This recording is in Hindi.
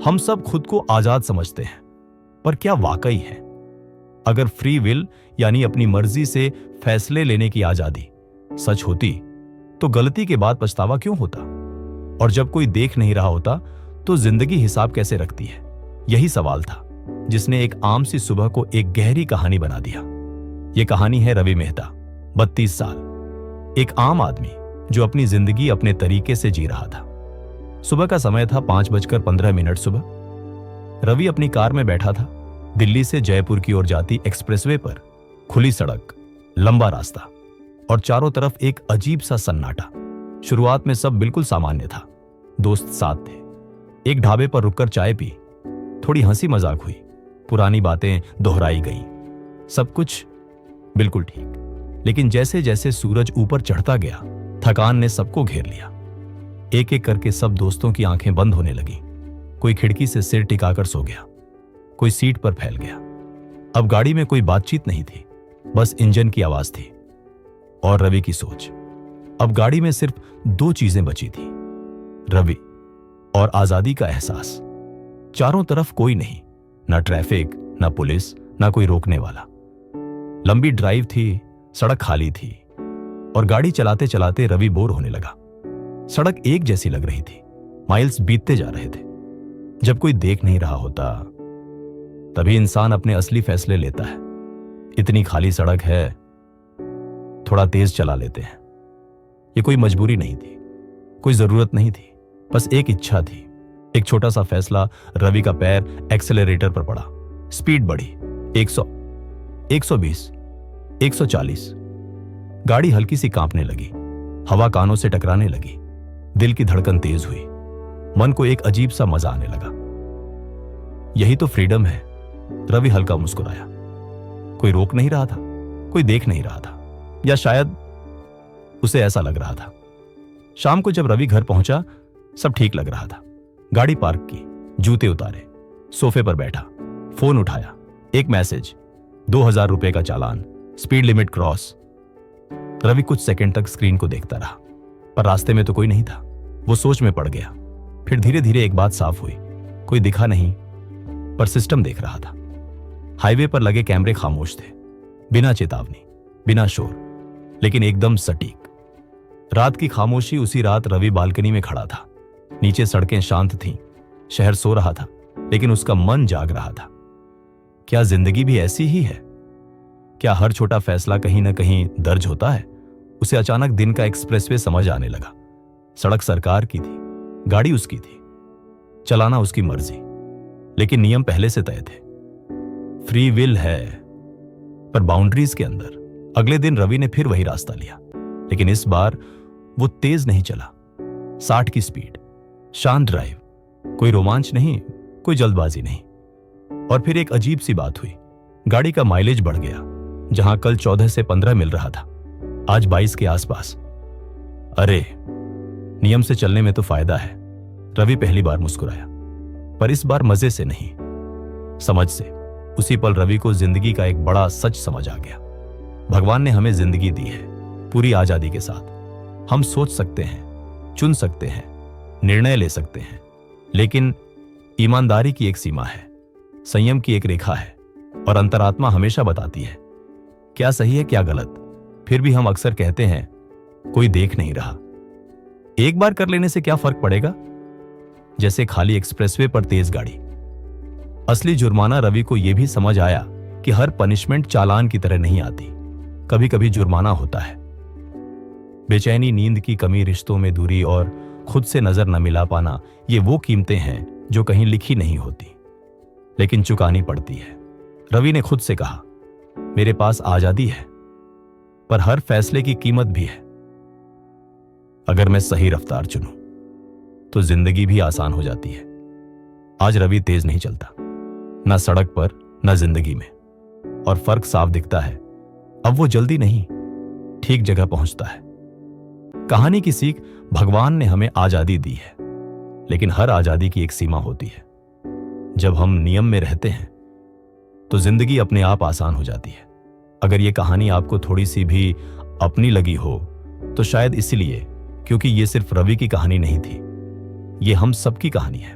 हम सब खुद को आजाद समझते हैं, पर क्या वाकई है? अगर फ्री विल यानी अपनी मर्जी से फैसले लेने की आजादी सच होती तो गलती के बाद पछतावा क्यों होता? और जब कोई देख नहीं रहा होता तो जिंदगी हिसाब कैसे रखती है? यही सवाल था जिसने एक आम सी सुबह को एक गहरी कहानी बना दिया। यह कहानी है रवि मेहता, 32 साल, एक आम आदमी जो अपनी जिंदगी अपने तरीके से जी रहा था। सुबह का समय था 5:15 सुबह। रवि अपनी कार में बैठा था। दिल्ली से जयपुर की ओर जाती एक्सप्रेसवे पर खुली सड़क, लंबा रास्ता और चारों तरफ एक अजीब सा सन्नाटा। शुरुआत में सब बिल्कुल सामान्य था। दोस्त साथ थे। एक ढाबे पर रुककर चाय पी, थोड़ी हंसी मजाक हुई, पुरानी बातें दोहराई गईं। सब कुछ बिल्कुल ठीक। लेकिन जैसे जैसे सूरज ऊपर चढ़ता गया, थकान ने सबको घेर लिया। एक एक करके सब दोस्तों की आंखें बंद होने लगी। कोई खिड़की से सिर टिकाकर सो गया, कोई सीट पर फैल गया। अब गाड़ी में कोई बातचीत नहीं थी, बस इंजन की आवाज थी और रवि की सोच। अब गाड़ी में सिर्फ 2 चीजें बची थी, रवि और आजादी का एहसास। चारों तरफ कोई नहीं, ना ट्रैफिक, ना पुलिस, ना कोई रोकने वाला। लंबी ड्राइव थी, सड़क खाली थी और गाड़ी चलाते चलाते रवि बोर होने लगा। सड़क एक जैसी लग रही थी, माइल्स बीतते जा रहे थे। जब कोई देख नहीं रहा होता तभी इंसान अपने असली फैसले लेता है। इतनी खाली सड़क है, थोड़ा तेज चला लेते हैं। ये कोई मजबूरी नहीं थी, कोई जरूरत नहीं थी, बस एक इच्छा थी। एक छोटा सा फैसला। रवि का पैर एक्सेलरेटर पर पड़ा, स्पीड बढ़ी। 100, 120, 140। गाड़ी हल्की सी कांपने लगी, हवा कानों से टकराने लगी, दिल की धड़कन तेज हुई, मन को एक अजीब सा मजा आने लगा। यही तो फ्रीडम है। रवि हल्का मुस्कुराया। कोई रोक नहीं रहा था, कोई देख नहीं रहा था, या शायद उसे ऐसा लग रहा था। शाम को जब रवि घर पहुंचा, सब ठीक लग रहा था। गाड़ी पार्क की, जूते उतारे, सोफे पर बैठा, फोन उठाया। एक मैसेज, 2000 रुपए का चालान, स्पीड लिमिट क्रॉस। रवि कुछ सेकंड तक स्क्रीन को देखता रहा, पर रास्ते में तो कोई नहीं था। वो सोच में पड़ गया। फिर धीरे धीरे एक बात साफ हुई। कोई दिखा नहीं, पर सिस्टम देख रहा था। हाईवे पर लगे कैमरे खामोश थे, बिना चेतावनी, बिना शोर, लेकिन एकदम सटीक। रात की खामोशी। उसी रात रवि बालकनी में खड़ा था। नीचे सड़कें शांत थीं, शहर सो रहा था, लेकिन उसका मन जाग रहा था। क्या जिंदगी भी ऐसी ही है? क्या हर छोटा फैसला कहीं ना कहीं दर्ज होता है? उसे अचानक दिन का एक्सप्रेसवे समझ आने लगा। सड़क सरकार की थी, गाड़ी उसकी थी, चलाना उसकी मर्जी, लेकिन नियम पहले से तय थे। फ्री विल है, पर बाउंड्रीज के अंदर। अगले दिन रवि ने फिर वही रास्ता लिया, लेकिन इस बार वो तेज नहीं चला। 60 की स्पीड, शांत ड्राइव, कोई रोमांच नहीं, कोई जल्दबाजी नहीं। और फिर एक अजीब सी बात हुई। गाड़ी का माइलेज बढ़ गया। जहां कल 14 से 15 मिल रहा था, आज 22 के आसपास। अरे, नियम से चलने में तो फायदा है। रवि पहली बार मुस्कुराया, पर इस बार मजे से नहीं, समझ से। उसी पल रवि को जिंदगी का एक बड़ा सच समझ आ गया। भगवान ने हमें जिंदगी दी है, पूरी आजादी के साथ। हम सोच सकते हैं, चुन सकते हैं, निर्णय ले सकते हैं, लेकिन ईमानदारी की एक सीमा है, संयम की एक रेखा है, और अंतरात्मा हमेशा बताती है क्या सही है क्या गलत। फिर भी हम अक्सर कहते हैं कोई देख नहीं रहा। एक बार कर लेने से क्या फर्क पड़ेगा? जैसे खाली एक्सप्रेसवे पर तेज गाड़ी। असली जुर्माना रवि को यह भी समझ आया कि हर पनिशमेंट चालान की तरह नहीं आती। कभी कभी जुर्माना होता है बेचैनी, नींद की कमी, रिश्तों में दूरी और खुद से नजर न मिला पाना। ये वो कीमतें हैं जो कहीं लिखी नहीं होती, लेकिन चुकानी पड़ती है। रवि ने खुद से कहा, मेरे पास आजादी है, पर हर फैसले की कीमत भी है। अगर मैं सही रफ्तार चुनूं तो जिंदगी भी आसान हो जाती है। आज रवि तेज नहीं चलता, ना सड़क पर, ना जिंदगी में, और फर्क साफ दिखता है। अब वो जल्दी नहीं, ठीक जगह पहुंचता है। कहानी की सीख, भगवान ने हमें आजादी दी है, लेकिन हर आजादी की एक सीमा होती है। जब हम नियम में रहते हैं तो जिंदगी अपने आप आसान हो जाती है। अगर ये कहानी आपको थोड़ी सी भी अपनी लगी हो तो शायद इसलिए क्योंकि ये सिर्फ रवि की कहानी नहीं थी, ये हम सबकी कहानी है।